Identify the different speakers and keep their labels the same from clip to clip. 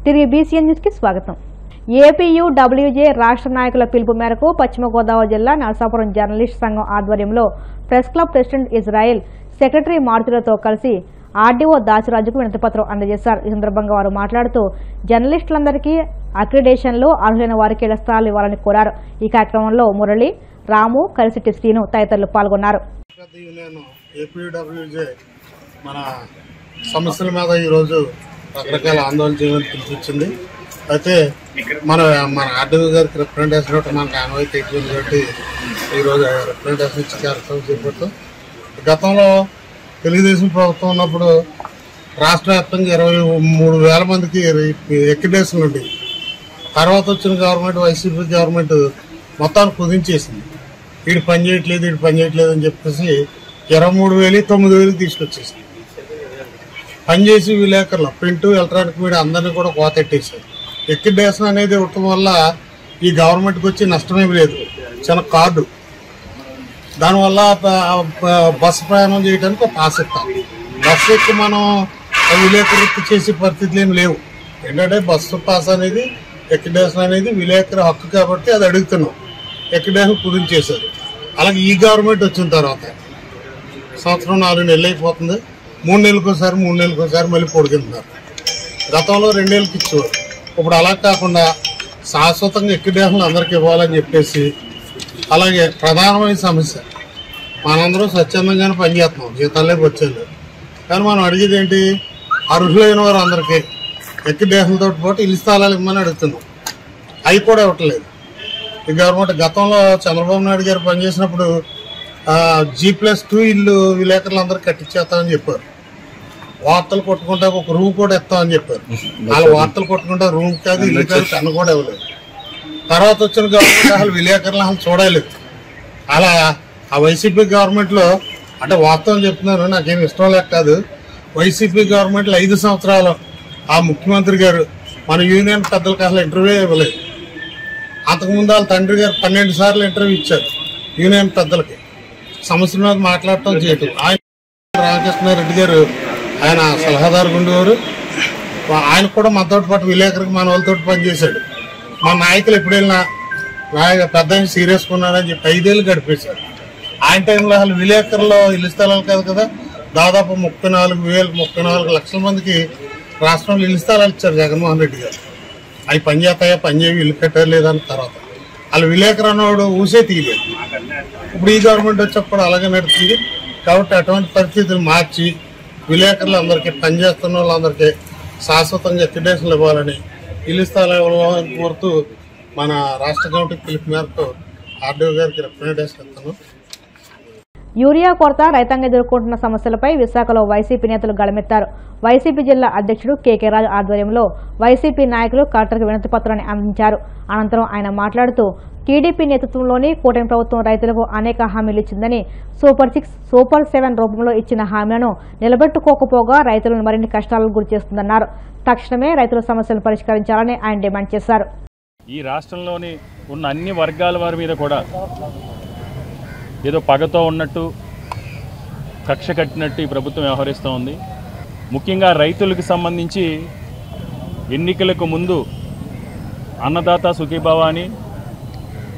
Speaker 1: తిరిగి బీసీఎన్ న్యూస్కి స్వాగతం. ఏపీయూడబ్ల్యూజే రాష్ట్ర నాయకుల పిలుపు మేరకు పశ్చిమ గోదావరి జిల్లా నరసాపురం జర్నలిస్ట్ సంఘం ఆధ్వర్యంలో press club president Israel, secretary మారుతులతో కలిసి ఆర్డీఓ దాసరాజుకు వినతిపత్రం అందజేశారు. ఈ సందర్భంగా వారు మాట్లాడుతూ జర్నలిస్టులందరికీ అక్రిడేషన్లో అర్హులైన వారికి ఇళ్ల స్థలాలు ఇవ్వాలని కోరారు. ఈ కార్యక్రమంలో మురళి, రాము, కలిసిటి శ్రీను తదితరులు పాల్గొన్నారు.
Speaker 2: మన సమస్యల మీద ఈరోజు రకరకాల ఆందోళన చేయమని పిలిపించింది. అయితే మన ఆర్డీఓ గారికి రిప్రజెంటేషన్ ఒకటి మనకు ఆనవాయితీ అయిపోయింది కాబట్టి ఈరోజు రిప్రజెంటేషన్ ఇచ్చి కార్యక్రమం చేపట్టాం. గతంలో తెలుగుదేశం ప్రభుత్వం ఉన్నప్పుడు రాష్ట్ర వ్యాప్తంగా 23,000 మందికి ఎక్రిడేషన్లు ఉండేవి. తర్వాత వచ్చిన గవర్నమెంట్, వైసీపీ గవర్నమెంట్ మొత్తాన్ని కుదించేసింది. వీడు పని చేయట్లేదు అని చెప్పేసి 23,000, 9,000 తీసుకొచ్చేసింది. పనిచేసి విలేకరులు, ప్రింట్, ఎలక్ట్రానిక్ మీడియా అందరినీ కూడా కోతెట్టేశారు. ఎక్రిడేషన్ అనేది ఇవ్వటం వల్ల ఈ గవర్నమెంట్కి వచ్చి నష్టమేమి లేదు. చిన్న కార్డు, దానివల్ల బస్సు ప్రయాణం చేయడానికి ఒక పాస్ ఇస్తాం. బస్సు ఎక్కి మనం విలేకరు చేసే పరిస్థితులు ఏమి లేవు. ఏంటంటే బస్సు పాస్ అనేది, ఎక్రిడేషన్ అనేది విలేకరు హక్కు కాబట్టి అది అడుగుతున్నాం. ఎక్రిడేషన్ కుదించేశారు. అలాగే ఈ గవర్నమెంట్ వచ్చిన తర్వాత సంవత్సరం 4 నెలలు అయిపోతుంది. 3 నెలలకోసారి మళ్ళీ పొడిగిస్తున్నారు. గతంలో 2 నెలలకి ఇచ్చేవారు. ఇప్పుడు అలా కాకుండా శాశ్వతంగా ఎక్రిడేషన్లు అందరికి ఇవ్వాలని చెప్పేసి, అలాగే ప్రధానమైన సమస్య మనందరం స్వచ్ఛందంగానే పనిచేస్తున్నాం, జీతాలే వచ్చేది. కానీ మనం అడిగేది ఏంటి, అర్హులైన వారు అందరికీ ఎక్రిడేషన్తో పాటు ఇల్లు స్థలాలు ఇవ్వమని అడుగుతున్నాం. అవి కూడా ఇవ్వట్లేదు ఈ గవర్నమెంట్. గతంలో చంద్రబాబు నాయుడు గారు పనిచేసినప్పుడు G+2 ఇల్లు విలేకరులు అందరూ కట్టించేస్తామని చెప్పారు. వార్తలు కొట్టుకుంటా ఒక రూమ్ కూడా ఇస్తామని చెప్పారు. వాళ్ళ వార్తలు కొట్టుకుంటా రూమ్ కాదు, ఇల్లు కాదు, కన్ను కూడా ఇవ్వలేదు. తర్వాత వచ్చిన గవర్నమెంట్ అసలు విలేకరులు అసలు చూడలేదు. అలా ఆ వైసీపీ గవర్నమెంట్లో, అంటే వాస్తవం చెప్తున్నాను, నాకేమి ఇష్టం లేక కాదు, వైసీపీ గవర్నమెంట్లో 5 సంవత్సరాలు ఆ ముఖ్యమంత్రి గారు మన యూనియన్ పెద్దలకు అసలు ఇంటర్వ్యూ ఇవ్వలేదు. అంతకుముందు వాళ్ళ తండ్రి గారు 12 సార్లు ఇంటర్వ్యూ ఇచ్చారు యూనియన్ పెద్దలకి, సమస్యల మీద మాట్లాడటం చేయటం. ఆయన రామకృష్ణారెడ్డి గారు ఆయన సలహాదారు ఉండేవారు. ఆయన కూడా మనతో పాటు విలేకరికి మన వాళ్ళతో పనిచేశాడు. మా నాయకులు ఎప్పుడైనా పెద్ద సీరియస్గా ఉన్నారని చెప్పి 5 ఏళ్ళు గడిపేశారు. ఆయన టైంలో అసలు విలేకరులో ఇల్లు స్థలాలు కాదు కదా, దాదాపు 34 లక్షల మందికి రాష్ట్రంలో ఇల్లు స్థలాలు ఇచ్చారు జగన్మోహన్ రెడ్డి గారు. అవి పనిచేస్తాయా, పనిచేవి, ఇల్లు కట్టారు లేదని తర్వాత వాళ్ళు విలేకరు అన్నవాడు ఊసే తీయలేదు. ఇప్పుడు ఈ గవర్నమెంట్ వచ్చేప్పుడు అలాగే నడుస్తుంది. కాబట్టి అటువంటి పరిస్థితులు మార్చి విలేకరులు అందరికీ, పనిచేస్తున్న వాళ్ళందరికీ శాశ్వతంగా ఎక్రిడేషన్లు ఇవ్వాలని, ఇల్లు స్థలాలు ఇవ్వాలని కోరుతూ మన రాష్ట్ర కమిటీ పిలుపు మేరకు ఆర్డీఓ గారికి రిప్రజెంటేషన్ ఇస్తాను.
Speaker 1: యూరియా కొరత, రైతాంగం ఎదుర్కొంటున్న సమస్యలపై విశాఖలో వైసీపీ నేతలు గళమెత్తారు. వైసీపీ జిల్లా అధ్యక్షుడు కేకే రాజు ఆధ్వర్యంలో వైసీపీ నాయకులు కలెక్టర్కు వినతి పత్రాన్ని అందించారు. అనంతరం ఆయన మాట్లాడుతూ టీడీపీ నేతృత్వంలోని కూటమి ప్రభుత్వం రైతులకు అనేక హామీలు ఇచ్చిందని, సూపర్ 6, సూపర్ 7 రూపంలో ఇచ్చిన హామీలను నిలబెట్టుకోకపోగా రైతులను మరిన్ని కష్టాలకు గురి చేస్తుందన్నారు. తక్షణమే రైతుల సమస్యలను పరిష్కరించాలని ఆయన డిమాండ్ చేశారు.
Speaker 3: ఈ రాష్ట్రంలోని ఉన్న అన్ని వర్గాల వారి మీద కూడా ఏదో పగతో ఉన్నట్టు, కక్ష కట్టినట్టు ఈ ప్రభుత్వం వ్యవహరిస్తూ ఉంది. ముఖ్యంగా రైతులకు సంబంధించి ఎన్నికలకు ముందు అన్నదాత సుఖీభావ అని,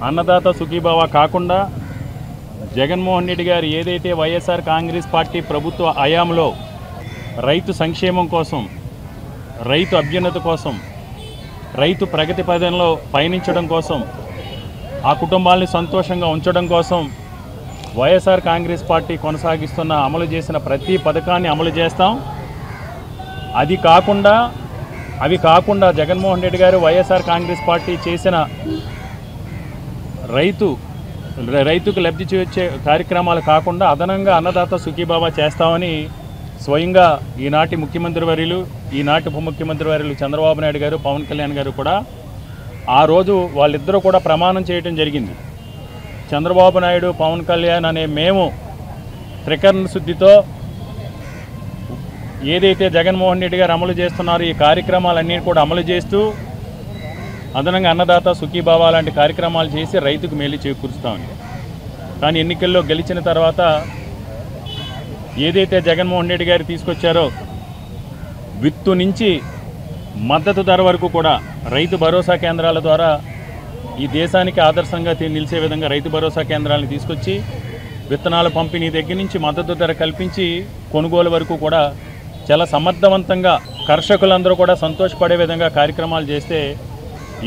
Speaker 3: అన్నదాత సుఖీభావ కాకుండా జగన్మోహన్ రెడ్డి గారు ఏదైతే వైఎస్ఆర్ కాంగ్రెస్ పార్టీ ప్రభుత్వ హయాంలో రైతు సంక్షేమం కోసం, రైతు అభ్యున్నతి కోసం, రైతు ప్రగతి పదంలో పయనించడం కోసం, ఆ కుటుంబాలని సంతోషంగా ఉంచడం కోసం వైఎస్ఆర్ కాంగ్రెస్ పార్టీ కొనసాగిస్తున్న, అమలు చేసిన ప్రతి పథకాన్ని అమలు చేస్తాం. అవి కాకుండా జగన్మోహన్ రెడ్డి గారు వైఎస్ఆర్ కాంగ్రెస్ పార్టీ చేసిన రైతుకు లబ్ధి చేసే కార్యక్రమాలు కాకుండా అదనంగా అన్నదాత సుఖీభావ చేస్తామని స్వయంగా ఈనాటి ముఖ్యమంత్రి వర్యులు, ఈనాటి ఉప ముఖ్యమంత్రి వర్యులు చంద్రబాబు నాయుడు గారు, పవన్ కళ్యాణ్ గారు కూడా ఆ రోజు వాళ్ళిద్దరూ కూడా ప్రమాణం చేయడం జరిగింది. చంద్రబాబు నాయుడు, పవన్ కళ్యాణ్ అనే మేము త్రికరణ శుద్ధితో ఏదైతే జగన్మోహన్ రెడ్డి గారు అమలు చేస్తున్నారో ఈ కార్యక్రమాలన్నీ కూడా అమలు చేస్తూ అదనంగా అన్నదాత సుఖీభావ లాంటి కార్యక్రమాలు చేసి రైతుకు మేలు చేకూరుస్తామని. కానీ ఎన్నికల్లో గెలిచిన తర్వాత ఏదైతే జగన్మోహన్ రెడ్డి గారు తీసుకొచ్చారో విత్తు నుంచి మద్దతు ధర వరకు కూడా రైతు భరోసా కేంద్రాల ద్వారా ఈ దేశానికి ఆదర్శంగా నిలిచే విధంగా రైతు భరోసా కేంద్రాలను తీసుకొచ్చి విత్తనాల పంపిణీ దగ్గర నుంచి మద్దతు ధర కల్పించి కొనుగోలు వరకు కూడా చాలా సమర్థవంతంగా కర్షకులందరూ కూడా సంతోషపడే విధంగా కార్యక్రమాలు చేస్తే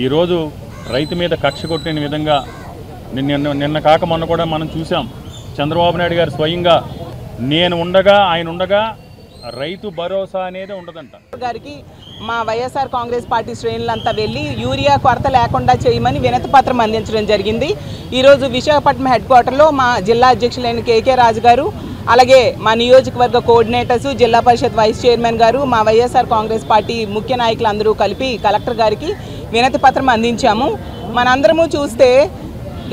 Speaker 3: ఈరోజు రైతు మీద కక్ష కొట్టిన విధంగా నిన్న కాక మొన్న కూడా మనం చూసాం. చంద్రబాబు నాయుడు గారు స్వయంగా నేను ఉండగా ఆయన ఉండగా రైతు భరోసా అనేది ఉండదంట.
Speaker 4: గారికి మా వైఎస్ఆర్ కాంగ్రెస్ పార్టీ శ్రేణులంతా వెళ్ళి యూరియా కొరత లేకుండా చేయమని వినతి పత్రం అందించడం జరిగింది. ఈరోజు విశాఖపట్నం హెడ్ క్వార్టర్లో మా జిల్లా అధ్యక్షులైన కేకే రాజు గారు, అలాగే మా నియోజకవర్గ కోఆర్డినేటర్స్, జిల్లా పరిషత్ వైస్ చైర్మన్ గారు, మా వైఎస్ఆర్ కాంగ్రెస్ పార్టీ ముఖ్య నాయకులందరూ కలిపి కలెక్టర్ గారికి వినతి పత్రం అందించాము. మనందరము చూస్తే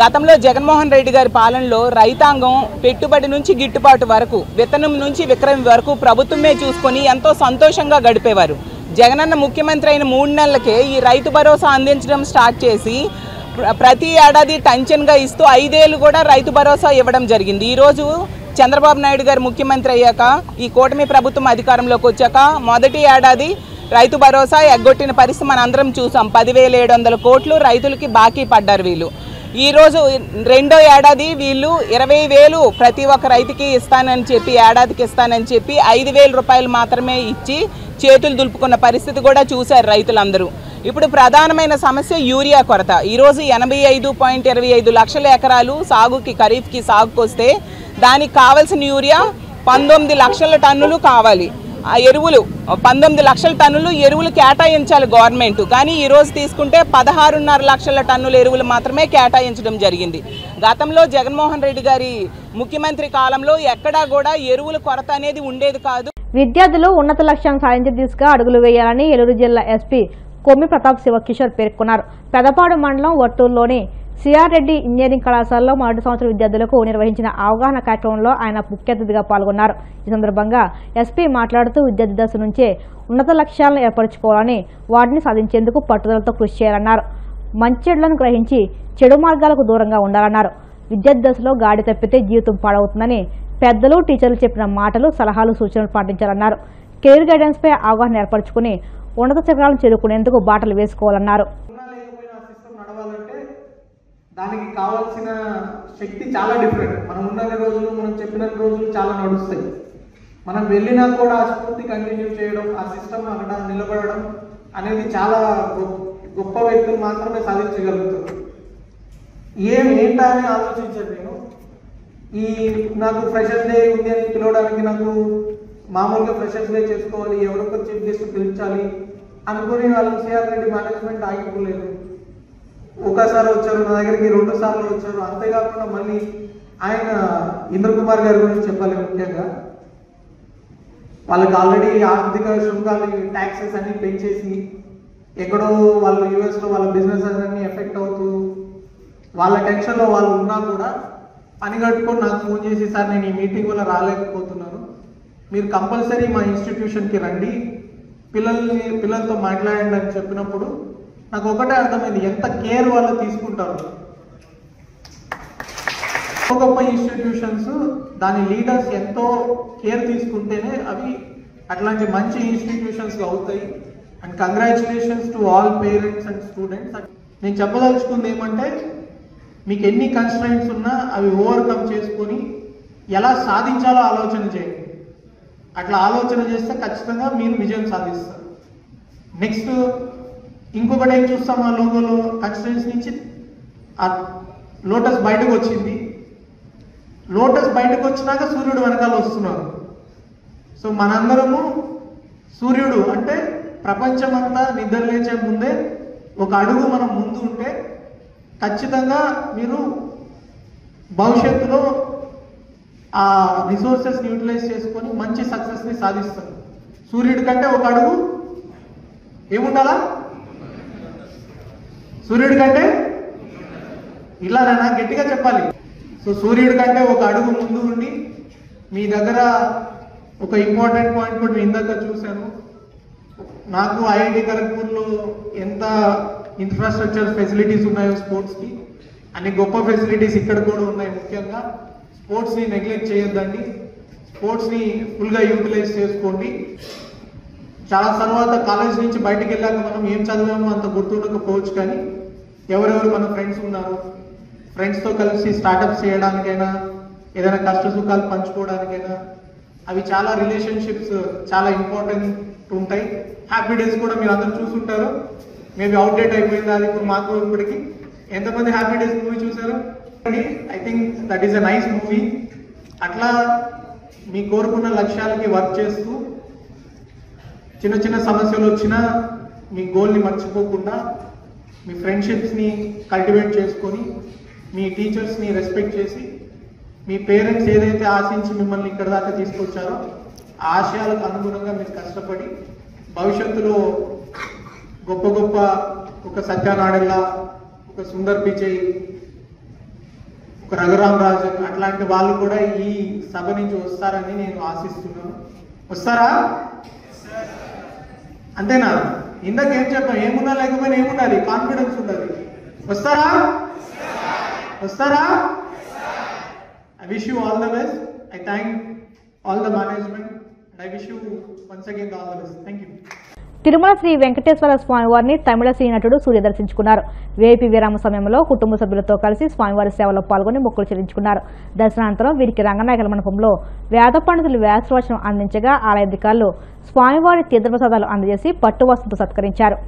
Speaker 4: గతంలో జగన్మోహన్ రెడ్డి గారి పాలనలో రైతాంగం పెట్టుబడి నుంచి గిట్టుబాటు వరకు, విత్తనం నుంచి విక్రయం వరకు ప్రభుత్వమే చూసుకొని ఎంతో సంతోషంగా గడిపేవారు. జగనన్న ముఖ్యమంత్రి అయిన 3 నెలలకే ఈ రైతు భరోసా అందించడం స్టార్ట్ చేసి ప్రతి ఏడాది టెన్షన్గా ఇస్తూ 5 ఏళ్ళు కూడా రైతు భరోసా ఇవ్వడం జరిగింది. ఈరోజు చంద్రబాబు నాయుడు గారు ముఖ్యమంత్రి అయ్యాక, ఈ కూటమి ప్రభుత్వం అధికారంలోకి వచ్చాక మొదటి ఏడాది రైతు భరోసా ఎగ్గొట్టిన పరిస్థితి మనందరం చూసాం. 10,700 కోట్లు రైతులకి బాకీ పడ్డారు వీళ్ళు. ఈరోజు రెండో ఏడాది వీళ్ళు 20,000 ప్రతి ఒక్క రైతుకి ఇస్తానని చెప్పి, ఏడాదికి ఇస్తానని చెప్పి 5,000 రూపాయలు మాత్రమే ఇచ్చి చేతులు దులుపుకున్న పరిస్థితి కూడా చూశారు రైతులందరూ. ఇప్పుడు ప్రధానమైన సమస్య యూరియా కొరత. ఈరోజు 85.25 లక్షల ఎకరాలు సాగుకి, ఖరీఫ్కి సాగుకొస్తే దానికి కావాల్సిన యూరియా 19 లక్షల టన్నులు కావాలి. ఆ ఎరువులు 19 లక్షల టన్నులు ఎరువులు కేటాయించాలి గవర్నమెంట్. కానీ ఈరోజు తీసుకుంటే 16.5 లక్షల టన్నుల ఎరువులు మాత్రమే కేటాయించడం జరిగింది. గతంలో జగన్మోహన్ రెడ్డి గారి ముఖ్యమంత్రి కాలంలో ఎక్కడా కూడా ఎరువుల కొరత అనేది ఉండేది కాదు.
Speaker 1: విద్యార్థులు ఉన్నత లక్ష్యాన్ని సాధించే దిశగా అడుగులు వేయాలని ఏలూరు జిల్లా ఎస్పీ కొమ్మి ప్రతాప్ శివకిషోర్ పేర్కొన్నారు. పెదపాడు మండలం వట్టూరులోని సిఆర్ రెడ్డి ఇంజనీరింగ్ కళాశాలలో మొదటి సంవత్సరం విద్యార్థులకు నిర్వహించిన అవగాహన కార్యక్రమంలో ఆయన ముఖ్య అతిథిగా పాల్గొన్నారు. ఈ సందర్భంగా ఎస్పీ మాట్లాడుతూ విద్యార్థి దశ నుంచే ఉన్నత లక్ష్యాలను ఏర్పరచుకోవాలని, వాటిని సాధించేందుకు పట్టుదలతో కృషి చేయాలన్నారు. మంచి చెడులను గ్రహించి చెడు మార్గాలకు దూరంగా ఉండాలన్నారు. విద్యార్థి దశలో గాడి తప్పితే జీవితం పాడవుతుందని పెద్దలు, టీచర్లు చెప్పిన మాటలు, సలహాలు, సూచనలు పాటించాలన్నారు. కెరీర్ గైడెన్స్ పై అవగాహన ఏర్పరచుకుని ఉన్నత శిఖరాలను చేరుకునేందుకు బాటలు వేసుకోవాలన్నారు.
Speaker 5: దానికి కావాల్సిన శక్తి చాలా డిఫరెంట్. మనం ఉన్న రోజులు, మనం చెప్పిన రోజులు చాలా నడుస్తాయి. మనం వెళ్ళినా కూడా ఆ స్ఫూర్తి కంటిన్యూ చేయడం, ఆ సిస్టమ్ అక్కడ నిలబడడం అనేది చాలా గొప్ప వ్యక్తులు మాత్రమే సాధించగలుగుతారు. ఏంటా అని ఆలోచించాను నేను. నాకు ఫ్రెషర్స్ డే ఉంది అని పిలవడానికి నాకు మామూలుగా ఫ్రెషర్స్ డే చేసుకోవాలి, ఎవరొకరు చీఫ్ గెస్ట్ పిలిచాలి అనుకుని వాళ్ళు సిఆర్ రెడ్డి మేనేజ్మెంట్ ఆగిపోలేదు. ఒకసారి వచ్చారు నా దగ్గరికి, 2 సార్లు వచ్చారు. అంతేకాకుండా మళ్ళీ ఆయన ఇంద్రకుమార్ గారి గురించి చెప్పాలి. ముఖ్యంగా వాళ్ళకి ఆల్రెడీ ఆర్థిక శృంఖాలు, ట్యాక్సెస్ అన్ని పెంచేసి ఎక్కడో వాళ్ళు యూఎస్లో వాళ్ళ బిజినెస్ అన్ని ఎఫెక్ట్ అవుతూ వాళ్ళ టెన్షన్లో వాళ్ళు ఉన్నా కూడా పని కట్టుకొని నాకు ఫోన్ చేసి, సార్ నేను ఈ మీటింగ్ వల్ల రాలేకపోతున్నాను, మీరు కంపల్సరీ మా ఇన్స్టిట్యూషన్కి రండి, పిల్లలతో మాట్లాడండి అని చెప్పినప్పుడు నాకు ఒకటే అర్థమైంది, ఎంత కేర్ వాళ్ళు తీసుకుంటారు. గొప్ప ఇన్స్టిట్యూషన్స్, దాని లీడర్స్ ఎంతో కేర్ తీసుకుంటేనే అవి అట్లాంటి మంచి ఇన్స్టిట్యూషన్స్ అవుతాయి. And congratulations to all parents and students. నేను చెప్పదలుచుకుంది ఏమంటే, మీకు ఎన్ని కన్స్ట్రైంట్స్ ఉన్నా అవి ఓవర్కమ్ చేసుకొని ఎలా సాధించాలో ఆలోచన చేయండి. అట్లా ఆలోచన చేస్తే ఖచ్చితంగా మీరు విజయం సాధిస్తారు. నెక్స్ట్ ఇంకొకటి ఏం చూస్తాం, ఆ లోగోలో కన్స్ట్రైంట్స్ నుంచి ఆ లోటస్ బయటకు వచ్చింది. లోటస్ బయటకు వచ్చినాక సూర్యుడు వెనకాల వస్తున్నారు. సో మనందరము సూర్యుడు అంటే ప్రపంచమంతా నిద్ర లేచే ముందే ఒక అడుగు మనం ముందు ఉంటే ఖచ్చితంగా మీరు భవిష్యత్తులో ఆ రిసోర్సెస్ని యూటిలైజ్ చేసుకొని మంచి సక్సెస్ని సాధిస్తారు. సూర్యుడి కంటే ఒక అడుగు ఏముండాలా? సూర్యుడి కంటే ఇలానా గట్టిగా చెప్పాలి. సో సూర్యుడి కంటే ఒక అడుగు ముందు ఉండి, మీ దగ్గర ఒక ఇంపార్టెంట్ పాయింట్ కూడా నేను ఇందాక చూశాను, నాకు ఐఐటి ఖరగ్పూర్లో ఎంత ఇన్ఫ్రాస్ట్రక్చర్ ఫెసిలిటీస్ ఉన్నాయో స్పోర్ట్స్కి, అన్ని గొప్ప ఫెసిలిటీస్ ఇక్కడ కూడా ఉన్నాయి. ముఖ్యంగా స్పోర్ట్స్ని నెగ్లెక్ట్ చేయొద్దండి, స్పోర్ట్స్ని ఫుల్గా యూటిలైజ్ చేసుకోండి. చాలా తర్వాత కాలేజ్ నుంచి బయటకు వెళ్ళాక మనం ఏం చదివామో అంత గుర్తుండకపోవచ్చు, కానీ ఎవరెవరు మన ఫ్రెండ్స్ ఉన్నారు, ఫ్రెండ్స్తో కలిసి స్టార్టప్స్ చేయడానికైనా ఏదైనా కష్ట సుఖాలు పంచుకోవడానికైనా అవి చాలా రిలేషన్షిప్స్ చాలా ఇంపార్టెంట్ ఉంటాయి. హ్యాపీ డేస్ కూడా మీరు అందరూ చూసుంటారు, మేబీ అవుట్డేట్ అయిపోయింది అది ఇప్పుడు మాకు ఇప్పటికి. ఎంతమంది హ్యాపీ డేస్ మూవీ చూసారు? I think that is a nice movie. అట్లా మీ కోరుకున్న లక్ష్యాలకి వర్క్ చేస్తూ చిన్న చిన్న సమస్యలు వచ్చినా మీ గోల్ని మర్చిపోకుండా మీ ఫ్రెండ్షిప్స్ని కల్టివేట్ చేసుకొని మీ టీచర్స్ని రెస్పెక్ట్ చేసి మీ పేరెంట్స్ ఏదైతే ఆశించి మిమ్మల్ని ఇక్కడ దాకా తీసుకొచ్చారో ఆ ఆశయాలకు అనుగుణంగా మీరు కష్టపడి భవిష్యత్తులో గొప్ప గొప్ప ఒక సత్యనాడెల్లా, ఒక సుందర్ పిచై, ఒక రఘురామ్ రాజన్ అట్లాంటి వాళ్ళు కూడా ఈ సభ నుంచి వస్తారని నేను ఆశిస్తున్నాను. వస్తారా? అంతేనా? ఇందాక ఏం చెప్పాం, ఏమున్నా లేకపోయినా ఏముండాలి? కాన్ఫిడెన్స్ ఉండాలి. వస్తారా? వస్తారా? I wish you all the best. I thank all the management and I wish you once again all the best. Thank you.
Speaker 1: Tirumala Shri Venkateswara స్వామివారిని తమిళ సినీ నటుడు సూర్య దర్శించుకున్నారు. వీఐపీ విరామ సమయంలో కుటుంబ సభ్యులతో కలిసి స్వామివారి సేవలో పాల్గొని మొక్కులు చెల్లించుకున్నారు. దర్శనానంతరం వీరికి రంగనాయకుల మండపంలో వేద పండితులు వ్యాసవచనం అందించగా ఆలయ అధికారులు స్వామివారి తీర్థప్రసాదాలు అందజేసి పట్టు వస్త్రంతో సత్కరించారు.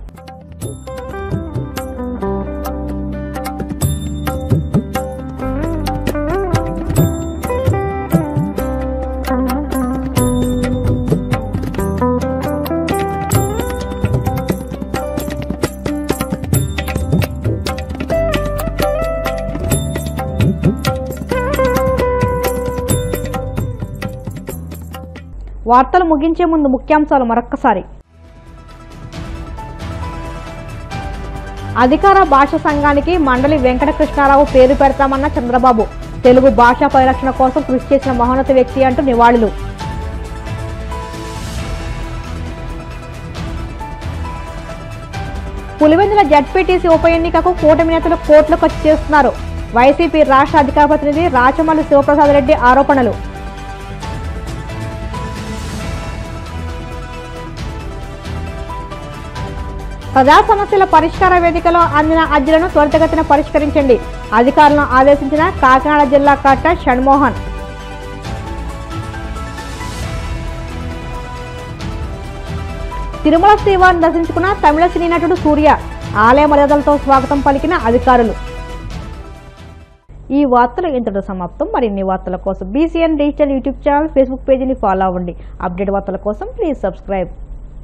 Speaker 1: వార్తలు ముగించే ముందు ముఖ్యాంశాలు మరొక్కసారి. అధికార భాషా సంఘానికి మండలి వెంకటకృష్ణారావు పేరు పెడతామన్న చంద్రబాబు. తెలుగు భాషా పరిరక్షణ కోసం కృషి చేసిన మహోన్నత వ్యక్తి అంటూ నివాళులు. పులివెందుల జడ్పీటీసీ ఉప ఎన్నికకు కూటమి నేతలు కోట్లు ఖర్చు చేస్తున్నారు. వైసీపీ రాష్ట్ర అధికార ప్రతినిధి రాచమల్లి శివప్రసాద్ రెడ్డి ఆరోపణలు. ప్రజా సమస్యల పరిష్కార వేదికలో అందిన అర్జీలను త్వరితగతిన పరిష్కరించండి. అధికారులను ఆదేశించిన కాకినాడ జిల్లా కలెక్టర్ షణ్మోహన్. తిరుమల శ్రీవారిని దర్శించుకున్న తమిళ సినీ నటుడు సూర్య. ఆలయ మర్యాదలతో స్వాగతం పలికిన అధికారులు. ఈ వార్తలు ఇంతటితో సమాప్తం. మరిన్ని వార్తల కోసం BCN digital YouTube channel, Facebook పేజీని ఫాలో అవ్వండి. అప్డేట్ వార్తల కోసం ప్లీజ్ సబ్స్క్రైబ్.